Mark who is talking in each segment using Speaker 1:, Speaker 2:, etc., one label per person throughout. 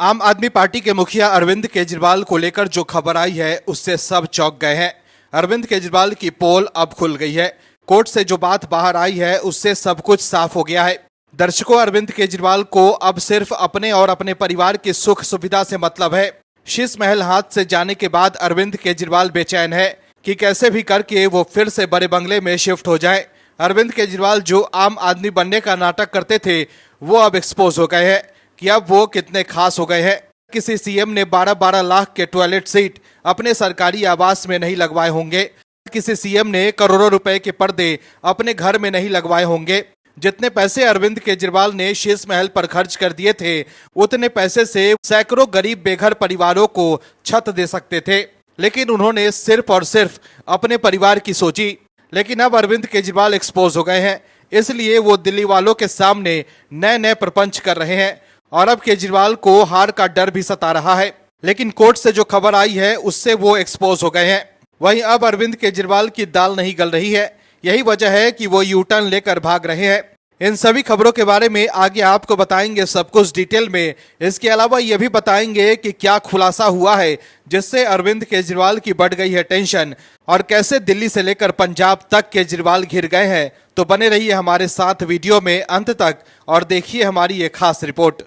Speaker 1: आम आदमी पार्टी के मुखिया अरविंद केजरीवाल को लेकर जो खबर आई है उससे सब चौंक गए हैं। अरविंद केजरीवाल की पोल अब खुल गई है। कोर्ट से जो बात बाहर आई है उससे सब कुछ साफ हो गया है। दर्शकों, अरविंद केजरीवाल को अब सिर्फ अपने और अपने परिवार की सुख सुविधा से मतलब है। शीश महल हाथ से जाने के बाद अरविंद केजरीवाल बेचैन है कि कैसे भी करके वो फिर से बड़े बंगले में शिफ्ट हो जाए। अरविंद केजरीवाल जो आम आदमी बनने का नाटक करते थे वो अब एक्सपोज हो गए हैं कि अब वो कितने खास हो गए हैं। किसी सीएम ने 12-12 लाख के टॉयलेट सीट अपने सरकारी आवास में नहीं लगवाए होंगे। किसी सीएम ने करोड़ों रुपए के पर्दे अपने घर में नहीं लगवाए होंगे। जितने पैसे अरविंद केजरीवाल ने शीश महल पर खर्च कर दिए थे, उतने पैसे से सैकड़ों गरीब बेघर परिवारों को छत दे सकते थे, लेकिन उन्होंने सिर्फ और सिर्फ अपने परिवार की सोची। लेकिन अब अरविंद केजरीवाल एक्सपोज हो गए हैं, इसलिए वो दिल्ली वालों के सामने नए नए प्रपंच कर रहे हैं और अब केजरीवाल को हार का डर भी सता रहा है। लेकिन कोर्ट से जो खबर आई है उससे वो एक्सपोज हो गए हैं। वहीं अब अरविंद केजरीवाल की दाल नहीं गल रही है। यही वजह है कि वो यू टर्न लेकर भाग रहे हैं। इन सभी खबरों के बारे में आगे आपको बताएंगे सब कुछ डिटेल में। इसके अलावा ये भी बताएंगे कि क्या खुलासा हुआ है जिससे अरविंद केजरीवाल की बढ़ गई है टेंशन, और कैसे दिल्ली से लेकर पंजाब तक केजरीवाल घिर गए हैं। तो बने रहिए हमारे साथ वीडियो में अंत तक और देखिए हमारी ये खास रिपोर्ट।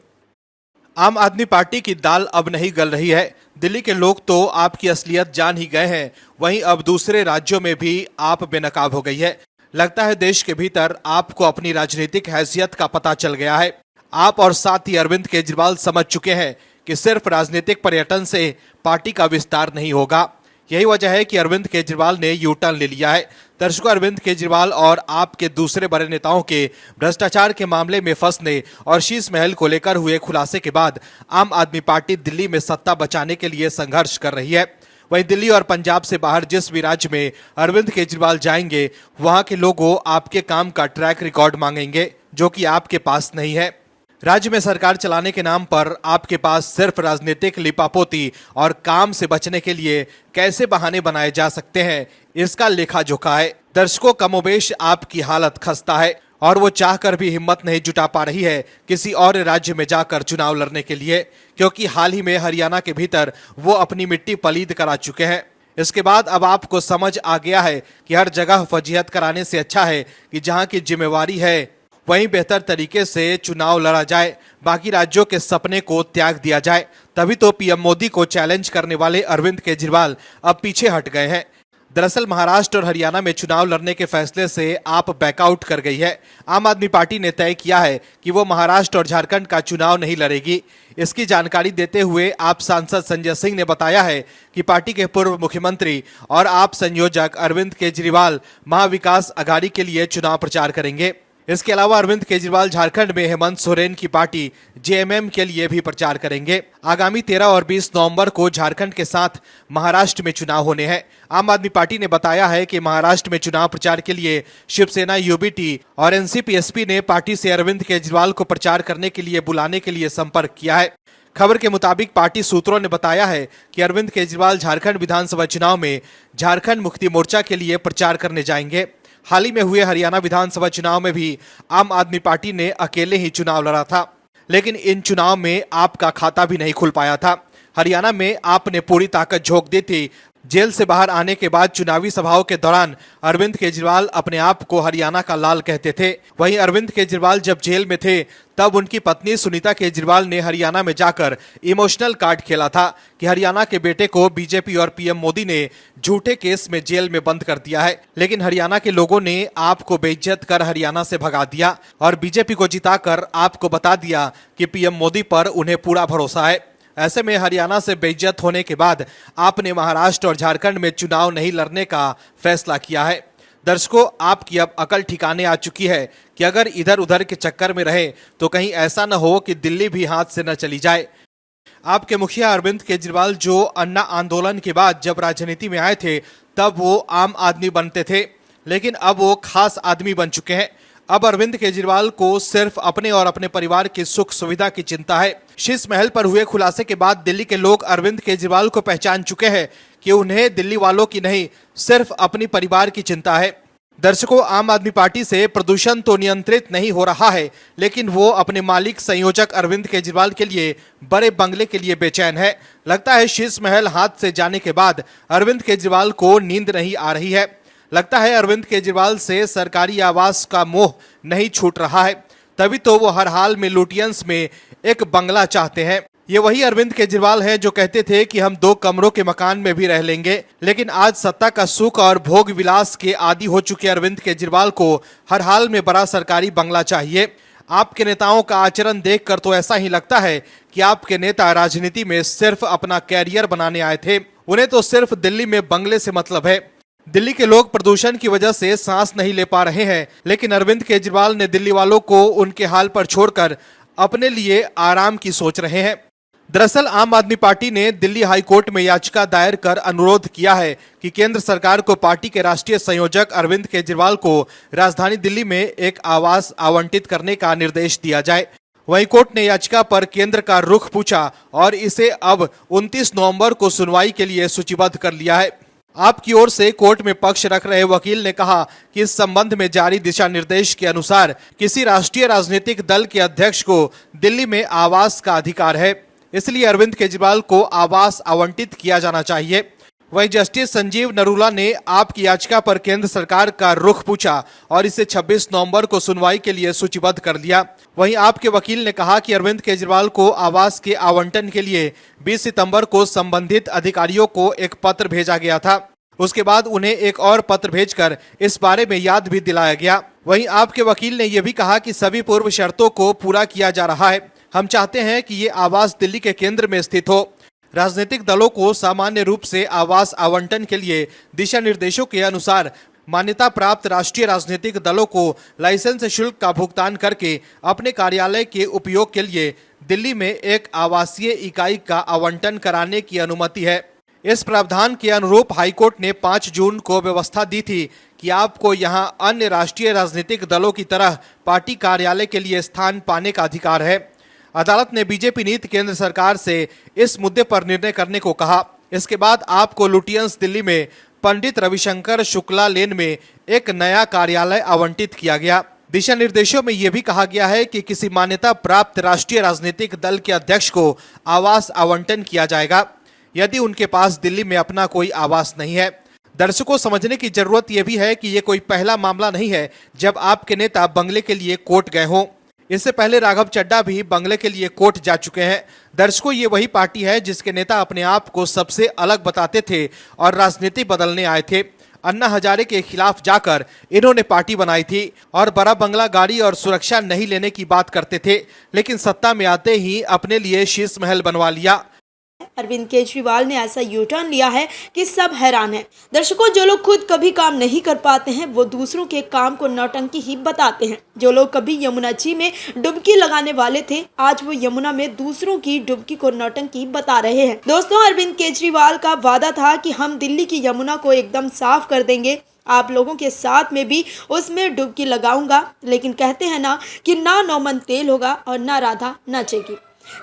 Speaker 1: आम आदमी पार्टी की दाल अब नहीं गल रही है। दिल्ली के लोग तो आपकी असलियत जान ही गए हैं, वहीं अब दूसरे राज्यों में भी आप बेनकाब हो गई है। लगता है देश के भीतर आपको अपनी राजनीतिक हैसियत का पता चल गया है। आप और साथ ही अरविंद केजरीवाल समझ चुके हैं कि सिर्फ राजनीतिक पर्यटन से पार्टी का विस्तार नहीं होगा। यही वजह है कि अरविंद केजरीवाल ने यू टर्न ले लिया है। दर्शकों, अरविंद केजरीवाल और आपके दूसरे बड़े नेताओं के भ्रष्टाचार के मामले में फंसने और शीश महल को लेकर हुए खुलासे के बाद आम आदमी पार्टी दिल्ली में सत्ता बचाने के लिए संघर्ष कर रही है। वहीं दिल्ली और पंजाब से बाहर जिस भी राज्य में अरविंद केजरीवाल जाएंगे, वहां के लोगों आपके काम का ट्रैक रिकॉर्ड मांगेंगे, जो कि आपके पास नहीं है। राज्य में सरकार चलाने के नाम पर आपके पास सिर्फ राजनीतिक लिपापोती और काम से बचने के लिए कैसे बहाने बनाए जा सकते हैं, इसका लेखा जोखा है। दर्शकों, कमोबेश आपकी हालत खस्ता है और वो चाहकर भी हिम्मत नहीं जुटा पा रही है किसी और राज्य में जाकर चुनाव लड़ने के लिए, क्योंकि हाल ही में हरियाणा के भीतर वो अपनी मिट्टी पलीद करा चुके हैं। इसके बाद अब आपको समझ आ गया है कि हर जगह फजीहत कराने से अच्छा है कि जहां की जिम्मेवारी है वहीं बेहतर तरीके से चुनाव लड़ा जाए, बाकी राज्यों के सपने को त्याग दिया जाए। तभी तो पीएम मोदी को चैलेंज करने वाले अरविंद केजरीवाल अब पीछे हट गए हैं। दरअसल महाराष्ट्र और हरियाणा में चुनाव लड़ने के फैसले से आप बैकआउट कर गई है। आम आदमी पार्टी ने तय किया है कि वो महाराष्ट्र और झारखंड का चुनाव नहीं लड़ेगी। इसकी जानकारी देते हुए आप सांसद संजय सिंह ने बताया है कि पार्टी के पूर्व मुख्यमंत्री और आप संयोजक अरविंद केजरीवाल महाविकास अघाड़ी के लिए चुनाव प्रचार करेंगे। इसके अलावा अरविंद केजरीवाल झारखंड में हेमंत सोरेन की पार्टी जेएमएम के लिए भी प्रचार करेंगे। आगामी 13 और 20 नवंबर को झारखंड के साथ महाराष्ट्र में चुनाव होने हैं। आम आदमी पार्टी ने बताया है कि महाराष्ट्र में चुनाव प्रचार के लिए शिवसेना, यूबीटी और एनसीपी-एसपी ने पार्टी से अरविंद केजरीवाल को प्रचार करने के लिए बुलाने के लिए संपर्क किया है। खबर के मुताबिक पार्टी सूत्रों ने बताया है कि अरविंद केजरीवाल झारखंड विधानसभा चुनाव में झारखंड मुक्ति मोर्चा के लिए प्रचार करने जाएंगे। हाल ही में हुए हरियाणा विधानसभा चुनाव में भी आम आदमी पार्टी ने अकेले ही चुनाव लड़ा था, लेकिन इन चुनाव में आपका खाता भी नहीं खुल पाया था। हरियाणा में आपने पूरी ताकत झोंक दी थी। जेल से बाहर आने के बाद चुनावी सभाओं के दौरान अरविंद केजरीवाल अपने आप को हरियाणा का लाल कहते थे। वहीं अरविंद केजरीवाल जब जेल में थे तब उनकी पत्नी सुनीता केजरीवाल ने हरियाणा में जाकर इमोशनल कार्ड खेला था कि हरियाणा के बेटे को बीजेपी और पीएम मोदी ने झूठे केस में जेल में बंद कर दिया है। लेकिन हरियाणा के लोगों ने आपको बेइज्जत कर हरियाणा से भगा दिया और बीजेपी को जिताकर आपको बता दिया कि पीएम मोदी पर उन्हें पूरा भरोसा है। ऐसे में हरियाणा से बेइज्जत होने के बाद आपने महाराष्ट्र और झारखंड में चुनाव नहीं लड़ने का फैसला किया है। दर्शकों, आपकी अब अकल ठिकाने आ चुकी है कि अगर इधर उधर के चक्कर में रहे तो कहीं ऐसा न हो कि दिल्ली भी हाथ से न चली जाए। आपके मुखिया अरविंद केजरीवाल जो अन्ना आंदोलन के बाद जब राजनीति में आए थे तब वो आम आदमी बनते थे, लेकिन अब वो खास आदमी बन चुके हैं। अब अरविंद केजरीवाल को सिर्फ अपने और अपने परिवार की सुख सुविधा की चिंता है। शीश महल पर हुए खुलासे के बाद दिल्ली के लोग अरविंद केजरीवाल को पहचान चुके हैं कि उन्हें दिल्ली वालों की नहीं, सिर्फ अपनी परिवार की चिंता है। दर्शकों, आम आदमी पार्टी से प्रदूषण तो नियंत्रित नहीं हो रहा है, लेकिन वो अपने मालिक संयोजक अरविंद केजरीवाल के लिए बड़े बंगले के लिए बेचैन है। लगता है शीश महल हाथ से जाने के बाद अरविंद केजरीवाल को नींद नहीं आ रही है। लगता है अरविंद केजरीवाल से सरकारी आवास का मोह नहीं छूट रहा है, तभी तो वो हर हाल में लुटियंस में एक बंगला चाहते हैं। ये वही अरविंद केजरीवाल हैं जो कहते थे कि हम 2 कमरों के मकान में भी रह लेंगे, लेकिन आज सत्ता का सुख और भोग विलास के आदी हो चुके अरविंद केजरीवाल को हर हाल में बड़ा सरकारी बंगला चाहिए। आपके नेताओं का आचरण देखकर तो ऐसा ही लगता है कि आपके नेता राजनीति में सिर्फ अपना कैरियर बनाने आए थे। उन्हें तो सिर्फ दिल्ली में बंगले से मतलब है। दिल्ली के लोग प्रदूषण की वजह से सांस नहीं ले पा रहे हैं, लेकिन अरविंद केजरीवाल ने दिल्ली वालों को उनके हाल पर छोड़कर अपने लिए आराम की सोच रहे हैं। दरअसल आम आदमी पार्टी ने दिल्ली हाई कोर्ट में याचिका दायर कर अनुरोध किया है कि केंद्र सरकार को पार्टी के राष्ट्रीय संयोजक अरविंद केजरीवाल को राजधानी दिल्ली में एक आवास आवंटित करने का निर्देश दिया जाए। वहीं कोर्ट ने याचिका पर केंद्र का रुख पूछा और इसे अब 29 नवंबर को सुनवाई के लिए सूचीबद्ध कर लिया है। आपकी ओर से कोर्ट में पक्ष रख रहे वकील ने कहा कि इस संबंध में जारी दिशा निर्देश के अनुसार किसी राष्ट्रीय राजनीतिक दल के अध्यक्ष को दिल्ली में आवास का अधिकार है, इसलिए अरविंद केजरीवाल को आवास आवंटित किया जाना चाहिए। वहीं जस्टिस संजीव नरूला ने आपकी याचिका पर केंद्र सरकार का रुख पूछा और इसे 26 नवंबर को सुनवाई के लिए सूचीबद्ध कर दिया। वहीं आपके वकील ने कहा कि अरविंद केजरीवाल को आवास के आवंटन के लिए 20 सितंबर को संबंधित अधिकारियों को एक पत्र भेजा गया था। उसके बाद उन्हें एक और पत्र भेजकर इस बारे में याद भी दिलाया गया। वहीं आपके वकील ने यह भी कहा कि सभी पूर्व शर्तों को पूरा किया जा रहा है। हम चाहते हैं कि ये आवास दिल्ली के केंद्र में स्थित हो। राजनीतिक दलों को सामान्य रूप से आवास आवंटन के लिए दिशा निर्देशों के अनुसार मान्यता प्राप्त राष्ट्रीय राजनीतिक दलों को लाइसेंस शुल्क का भुगतान करके अपने कार्यालय के उपयोग के लिए दिल्ली में एक आवासीय इकाई का आवंटन कराने की अनुमति है। इस प्रावधान के अनुरूप हाईकोर्ट ने 5 जून को व्यवस्था दी थी कि आपको यहां अन्य राष्ट्रीय राजनीतिक दलों की तरह पार्टी कार्यालय के लिए स्थान पाने का अधिकार है। अदालत ने बीजेपी नीति केंद्र सरकार से इस मुद्दे पर निर्णय करने को कहा। इसके बाद आपको लुटियंस दिल्ली में पंडित रविशंकर शुक्ला लेन में एक नया कार्यालय आवंटित किया गया। दिशा निर्देशों में यह भी कहा गया है कि किसी मान्यता प्राप्त राष्ट्रीय राजनीतिक दल के अध्यक्ष को आवास आवंटन किया जाएगा यदि उनके पास दिल्ली में अपना कोई आवास नहीं है। दर्शकों, समझने की जरूरत यह भी है कि ये कोई पहला मामला नहीं है जब आपके नेता बंगले के लिए कोर्ट गए हों। इससे पहले राघव चड्ढा भी बंगले के लिए कोर्ट जा चुके हैं। दर्शकों, ये वही पार्टी है जिसके नेता अपने आप को सबसे अलग बताते थे और राजनीति बदलने आए थे। अन्ना हजारे के खिलाफ जाकर इन्होंने पार्टी बनाई थी और बड़ा बंगला, गाड़ी और सुरक्षा नहीं लेने की बात करते थे, लेकिन सत्ता में आते ही अपने लिए शीश महल बनवा लिया।
Speaker 2: अरविंद केजरीवाल ने ऐसा यू टर्न लिया है कि सब हैरान हैं। दर्शकों, जो लोग खुद कभी काम नहीं कर पाते हैं वो दूसरों के काम को नौटंकी ही बताते हैं। जो लोग कभी यमुना जी में डुबकी लगाने वाले थे, आज वो यमुना में दूसरों की डुबकी को नौटंकी बता रहे हैं। दोस्तों, अरविंद केजरीवाल का वादा था कि हम दिल्ली की यमुना को एकदम साफ कर देंगे, आप लोगों के साथ में भी उसमें डुबकी लगाऊंगा, लेकिन कहते हैं ना कि ना नौमन तेल होगा और ना राधा नाचेगी।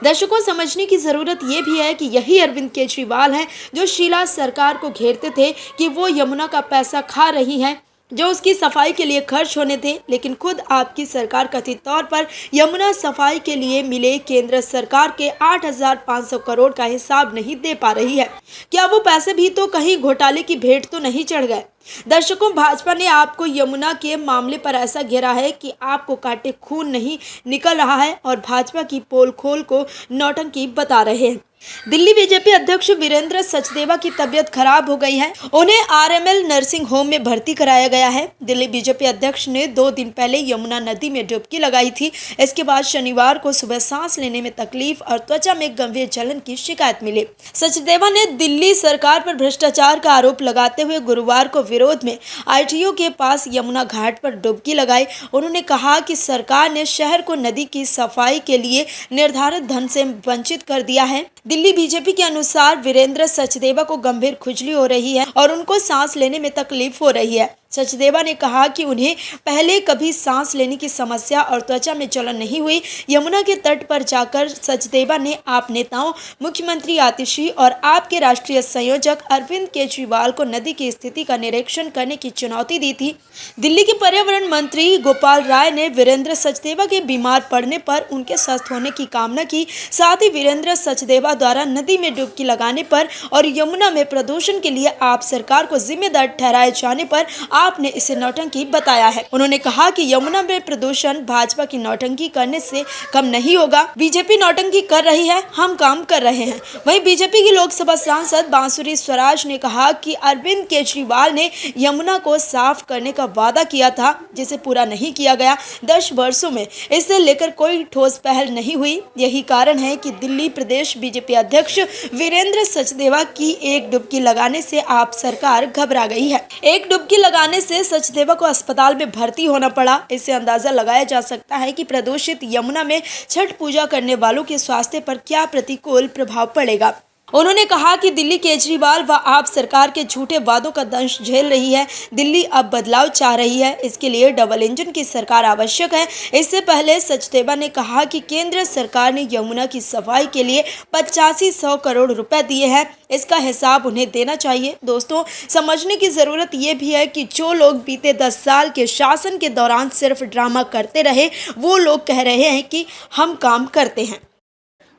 Speaker 2: दर्शकों, समझने की जरूरत ये भी है कि यही अरविंद केजरीवाल हैं जो शीला सरकार को घेरते थे कि वो यमुना का पैसा खा रही हैं जो उसकी सफाई के लिए खर्च होने थे, लेकिन खुद आपकी सरकार कथित तौर पर यमुना सफाई के लिए मिले केंद्र सरकार के 8,500 करोड़ का हिसाब नहीं दे पा रही है। क्या वो पैसे भी तो कहीं घोटाले की भेंट तो नहीं चढ़ गए? दर्शकों, भाजपा ने आपको यमुना के मामले पर ऐसा घेरा है कि आपको काटे खून नहीं निकल रहा है और भाजपा की पोल खोल को नौटंकी बता रहे हैं। दिल्ली बीजेपी अध्यक्ष वीरेंद्र सचदेवा की तबीयत खराब हो गई है। उन्हें आरएमएल नर्सिंग होम में भर्ती कराया गया है। दिल्ली बीजेपी अध्यक्ष ने 2 दिन पहले यमुना नदी में डुबकी लगाई थी। इसके बाद शनिवार को सुबह सांस लेने में तकलीफ और त्वचा में गंभीर जलन की शिकायत मिली। सचदेवा ने दिल्ली सरकार पर भ्रष्टाचार का आरोप लगाते हुए गुरुवार को विरोध में आईटीओ के पास यमुना घाट पर डुबकी लगाई। उन्होंने कहा कि सरकार ने शहर को नदी की सफाई के लिए निर्धारित धन से वंचित कर दिया है। दिल्ली बीजेपी के अनुसार वीरेंद्र सचदेवा को गंभीर खुजली हो रही है और उनको सांस लेने में तकलीफ हो रही है। सचदेवा ने कहा कि उन्हें पहले कभी सांस लेने की समस्या और त्वचा में जलन नहीं हुई। यमुना के तट पर जाकर सचदेवा ने आप नेताओं, मुख्यमंत्री आतिशी और आपके राष्ट्रीय संयोजक अरविंद केजरीवाल को नदी की स्थिति का निरीक्षण करने की चुनौती दी थी। दिल्ली के पर्यावरण मंत्री गोपाल राय ने वीरेंद्र सचदेवा के बीमार पड़ने पर उनके स्वस्थ होने की कामना की। साथ ही वीरेंद्र सचदेवा द्वारा नदी में डुबकी लगाने पर और यमुना में प्रदूषण के लिए आप सरकार को जिम्मेदार ठहराए जाने पर आपने इसे नौटंकी बताया है। उन्होंने कहा कि यमुना में प्रदूषण भाजपा की नौटंकी करने से कम नहीं होगा। बीजेपी नौटंकी कर रही है, हम काम कर रहे हैं। वहीं बीजेपी की लोकसभा सांसद बांसुरी स्वराज ने कहा कि अरविंद केजरीवाल ने यमुना को साफ करने का वादा किया था, जिसे पूरा नहीं किया गया। 10 वर्षों में इसे लेकर कोई ठोस पहल नहीं हुई। यही कारण है कि दिल्ली प्रदेश बीजेपी अध्यक्ष वीरेंद्र सचदेवा की एक डुबकी लगाने से आप सरकार घबरा गई है। एक डुबकी लगाने से सचदेवा को अस्पताल में भर्ती होना पड़ा। इससे अंदाजा लगाया जा सकता है कि प्रदूषित यमुना में छठ पूजा करने वालों के स्वास्थ्य पर क्या प्रतिकूल प्रभाव पड़ेगा। उन्होंने कहा कि दिल्ली केजरीवाल व आप सरकार के झूठे वादों का दंश झेल रही है। दिल्ली अब बदलाव चाह रही है, इसके लिए डबल इंजन की सरकार आवश्यक है। इससे पहले सचदेवा ने कहा कि केंद्र सरकार ने यमुना की सफाई के लिए 8500 करोड़ रुपए दिए हैं। इसका हिसाब उन्हें देना चाहिए। दोस्तों, समझने की जरूरत ये भी है कि जो लोग बीते 10 साल के शासन के दौरान सिर्फ ड्रामा करते रहे, वो लोग कह रहे हैं कि हम काम करते हैं।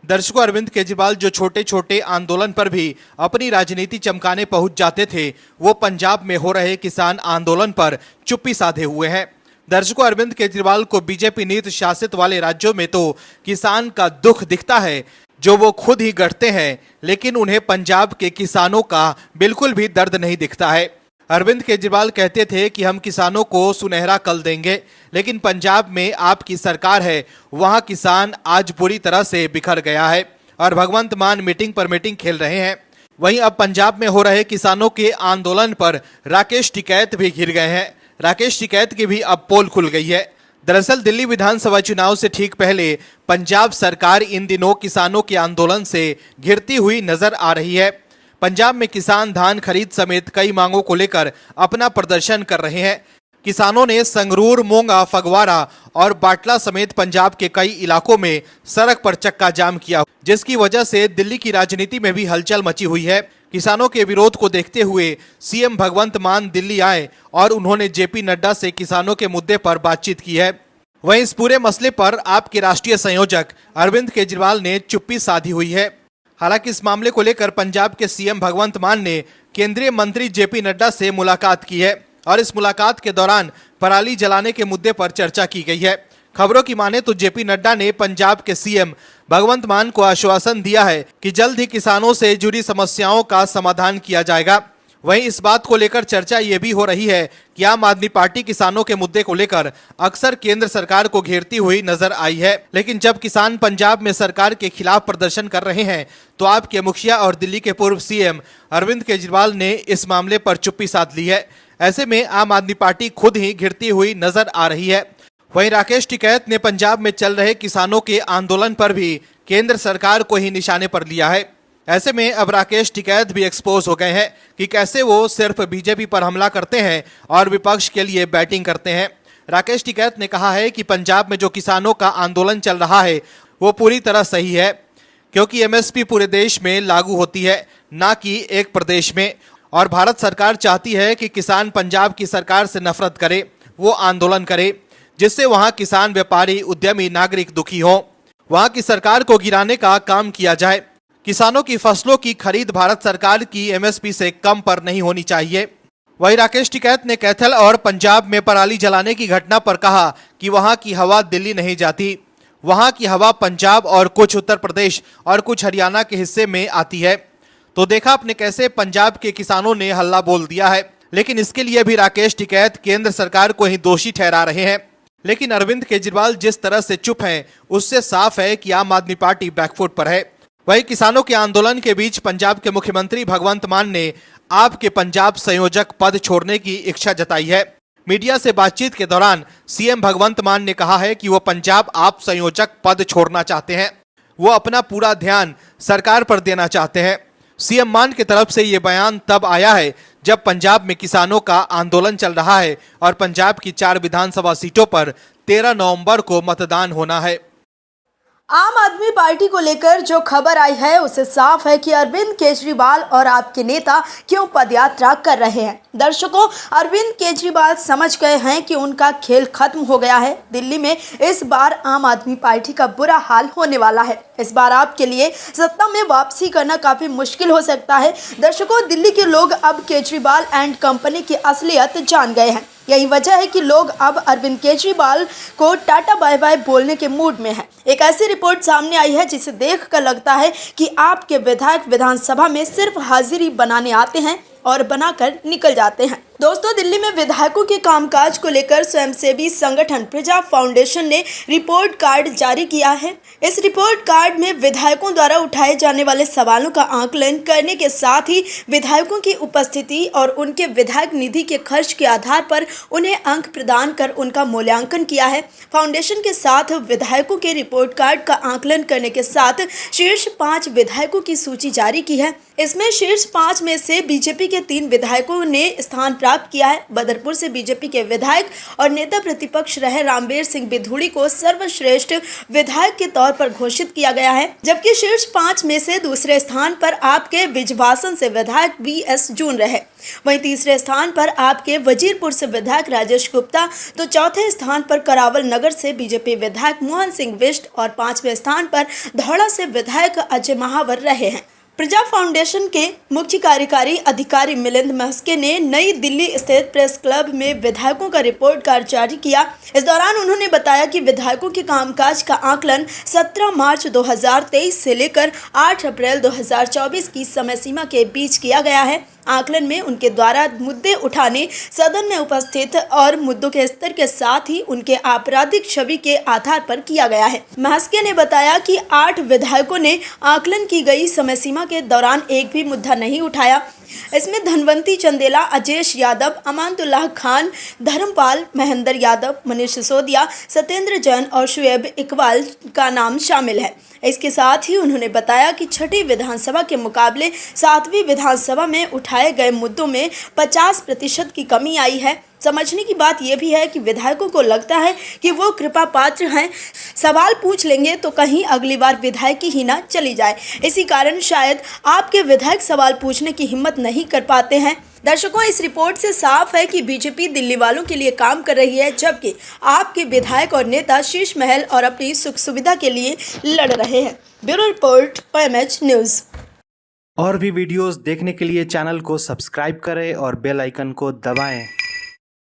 Speaker 1: दर्शकों, अरविंद केजरीवाल जो छोटे छोटे आंदोलन पर भी अपनी राजनीति चमकाने पहुंच जाते थे, वो पंजाब में हो रहे किसान आंदोलन पर चुप्पी साधे हुए हैं। दर्शकों, अरविंद केजरीवाल को बीजेपी नीति शासित वाले राज्यों में तो किसान का दुख दिखता है जो वो खुद ही गढ़ते हैं, लेकिन उन्हें पंजाब के किसानों का बिल्कुल भी दर्द नहीं दिखता है। अरविंद केजरीवाल कहते थे कि हम किसानों को सुनहरा कल देंगे, लेकिन पंजाब में आपकी सरकार है, वहां किसान आज बुरी तरह से बिखर गया है और भगवंत मान मीटिंग पर मीटिंग खेल रहे हैं। वहीं अब पंजाब में हो रहे किसानों के आंदोलन पर राकेश टिकैत भी घिर गए हैं। राकेश टिकैत की भी अब पोल खुल गई है। दरअसल दिल्ली विधानसभा चुनाव से ठीक पहले पंजाब सरकार इन दिनों किसानों के आंदोलन से घिरती हुई नजर आ रही है। पंजाब में किसान धान खरीद समेत कई मांगों को लेकर अपना प्रदर्शन कर रहे हैं। किसानों ने संगरूर, मोंगा, फगवाड़ा और बाटला समेत पंजाब के कई इलाकों में सड़क पर चक्का जाम किया, जिसकी वजह से दिल्ली की राजनीति में भी हलचल मची हुई है। किसानों के विरोध को देखते हुए सीएम भगवंत मान दिल्ली आए और उन्होंने जेपी नड्डा से किसानों के मुद्दे पर बातचीत की है। वहीं इस पूरे मसले पर आपके राष्ट्रीय संयोजक अरविंद केजरीवाल ने चुप्पी साधी हुई है। हालांकि इस मामले को लेकर पंजाब के सीएम भगवंत मान ने केंद्रीय मंत्री जेपी नड्डा से मुलाकात की है और इस मुलाकात के दौरान पराली जलाने के मुद्दे पर चर्चा की गई है। खबरों की माने तो जेपी नड्डा ने पंजाब के सीएम भगवंत मान को आश्वासन दिया है कि जल्द ही किसानों से जुड़ी समस्याओं का समाधान किया जाएगा। वहीं इस बात को लेकर चर्चा ये भी हो रही है कि आम आदमी पार्टी किसानों के मुद्दे को लेकर अक्सर केंद्र सरकार को घेरती हुई नजर आई है, लेकिन जब किसान पंजाब में सरकार के खिलाफ प्रदर्शन कर रहे हैं तो आपके मुखिया और दिल्ली के पूर्व सीएम अरविंद केजरीवाल ने इस मामले पर चुप्पी साध ली है। ऐसे में आम आदमी पार्टी खुद ही घिरती हुई नजर आ रही है। वहीं राकेश टिकैत ने पंजाब में चल रहे किसानों के आंदोलन पर भी केंद्र सरकार को ही निशाने पर लिया है। ऐसे में अब राकेश टिकैत भी एक्सपोज हो गए हैं कि कैसे वो सिर्फ बीजेपी पर हमला करते हैं और विपक्ष के लिए बैटिंग करते हैं। राकेश टिकैत ने कहा है कि पंजाब में जो किसानों का आंदोलन चल रहा है वो पूरी तरह सही है, क्योंकि एमएसपी पूरे देश में लागू होती है, ना कि एक प्रदेश में, और भारत सरकार चाहती है कि किसान पंजाब की सरकार से नफरत करे, वो आंदोलन करे, जिससे वहां किसान, व्यापारी, उद्यमी, नागरिक दुखी हों। वहां की सरकार को गिराने का काम किया जाए। किसानों की फसलों की खरीद भारत सरकार की एमएसपी से कम पर नहीं होनी चाहिए। वहीं राकेश टिकैत ने कैथल और पंजाब में पराली जलाने की घटना पर कहा कि वहां की हवा दिल्ली नहीं जाती, वहां की हवा पंजाब और कुछ उत्तर प्रदेश और कुछ हरियाणा के हिस्से में आती है। तो देखा आपने कैसे पंजाब के किसानों ने हल्ला बोल दिया है, लेकिन इसके लिए भी राकेश टिकैत केंद्र सरकार को ही दोषी ठहरा रहे हैं। लेकिन अरविंद केजरीवाल जिस तरह से चुप हैं, उससे साफ है कि आम आदमी पार्टी बैकफुट पर है। वहीं किसानों के आंदोलन के बीच पंजाब के मुख्यमंत्री भगवंत मान ने आपके पंजाब संयोजक पद छोड़ने की इच्छा जताई है। मीडिया से बातचीत के दौरान सीएम भगवंत मान ने कहा है कि वो पंजाब आप संयोजक पद छोड़ना चाहते हैं, वो अपना पूरा ध्यान सरकार पर देना चाहते हैं। सीएम मान की तरफ से ये बयान तब आया है जब पंजाब में किसानों का आंदोलन चल रहा है और पंजाब की 4 विधानसभा सीटों पर 13 नवंबर को मतदान होना है।
Speaker 2: आम आदमी पार्टी को लेकर जो खबर आई है उससे साफ है कि अरविंद केजरीवाल और आपके नेता क्यों पदयात्रा कर रहे हैं। दर्शकों, अरविंद केजरीवाल समझ गए हैं कि उनका खेल खत्म हो गया है। दिल्ली में इस बार आम आदमी पार्टी का बुरा हाल होने वाला है। इस बार आपके लिए सत्ता में वापसी करना काफी मुश्किल हो सकता है। दर्शकों, दिल्ली के लोग अब केजरीवाल एंड कंपनी की असलियत जान गए हैं। यही वजह है कि लोग अब अरविंद केजरीवाल को टाटा बाय बाय बोलने के मूड में हैं। एक ऐसी रिपोर्ट सामने आई है जिसे देखकर लगता है कि आपके विधायक विधानसभा में सिर्फ हाजिरी बनाने आते हैं और बनाकर निकल जाते हैं। दोस्तों, दिल्ली में विधायकों के कामकाज को लेकर स्वयंसेवी संगठन प्रजा फाउंडेशन ने रिपोर्ट कार्ड जारी किया है। इस रिपोर्ट कार्ड में विधायकों द्वारा उठाए जाने वाले सवालों का आकलन करने के साथ ही विधायकों की उपस्थिति और उनके विधायक निधि के खर्च के आधार पर उन्हें अंक प्रदान कर उनका मूल्यांकन किया है। फाउंडेशन के साथ विधायकों के रिपोर्ट कार्ड का आकलन करने के साथ शीर्ष 5 विधायकों की सूची जारी की है। इसमें शीर्ष 5 में से बीजेपी के 3 विधायकों ने स्थान प्राप्त किया है। बदरपुर से बीजेपी के विधायक और नेता प्रतिपक्ष रहे रामबीर सिंह बिधूड़ी को सर्वश्रेष्ठ विधायक के तौर पर घोषित किया गया है, जबकि शीर्ष 5 में से दूसरे स्थान पर आपके बिजवासन से विधायक BS जून रहे। वहीं तीसरे स्थान पर आपके वजीरपुर से विधायक राजेश गुप्ता, तो चौथे स्थान पर करावल नगर से बीजेपी विधायक मोहन सिंह बिष्ट और 5वें स्थान पर धौला से विधायक अजय महावर रहे हैं। प्रजा फाउंडेशन के मुख्य कार्यकारी अधिकारी मिलिंद महस्के ने नई दिल्ली स्थित प्रेस क्लब में विधायकों का रिपोर्ट कार्ड जारी किया। इस दौरान उन्होंने बताया कि विधायकों के कामकाज का आकलन 17 मार्च 2023 से लेकर 8 अप्रैल 2024 की समय सीमा के बीच किया गया है। आकलन में उनके द्वारा मुद्दे उठाने, सदन में उपस्थित और मुद्दों के स्तर के साथ ही उनके आपराधिक छवि के आधार पर किया गया है। महस्के ने बताया कि 8 विधायकों ने आकलन की गई समय सीमा के दौरान एक भी मुद्दा नहीं उठाया। इसमें धनवंती चंदेला, अजेश यादव, अमानतुल्लाह खान, धर्मपाल, महेंद्र यादव, मनीष सिसोदिया, सत्येंद्र जैन और शुएब इकबाल का नाम शामिल है। इसके साथ ही उन्होंने बताया कि 6ठी विधानसभा के मुकाबले 7वीं विधानसभा में उठाए गए मुद्दों में 50% की कमी आई है। समझने की बात यह भी है कि विधायकों को लगता है कि वो कृपा पात्र हैं, सवाल पूछ लेंगे तो कहीं अगली बार विधायकी ही ना चली जाए। इसी कारण शायद आपके विधायक सवाल पूछने की हिम्मत नहीं कर पाते हैं। दर्शकों, इस रिपोर्ट से साफ है कि बीजेपी दिल्ली वालों के लिए काम कर रही है, जबकि आपके विधायक और नेता शीश महल और अपनी सुख सुविधा के लिए लड़ रहे हैं। Bureau report, OMH news.
Speaker 3: और भी वीडियोस देखने के लिए चैनल को सब्सक्राइब करें और बेल आइकन को दबाएं।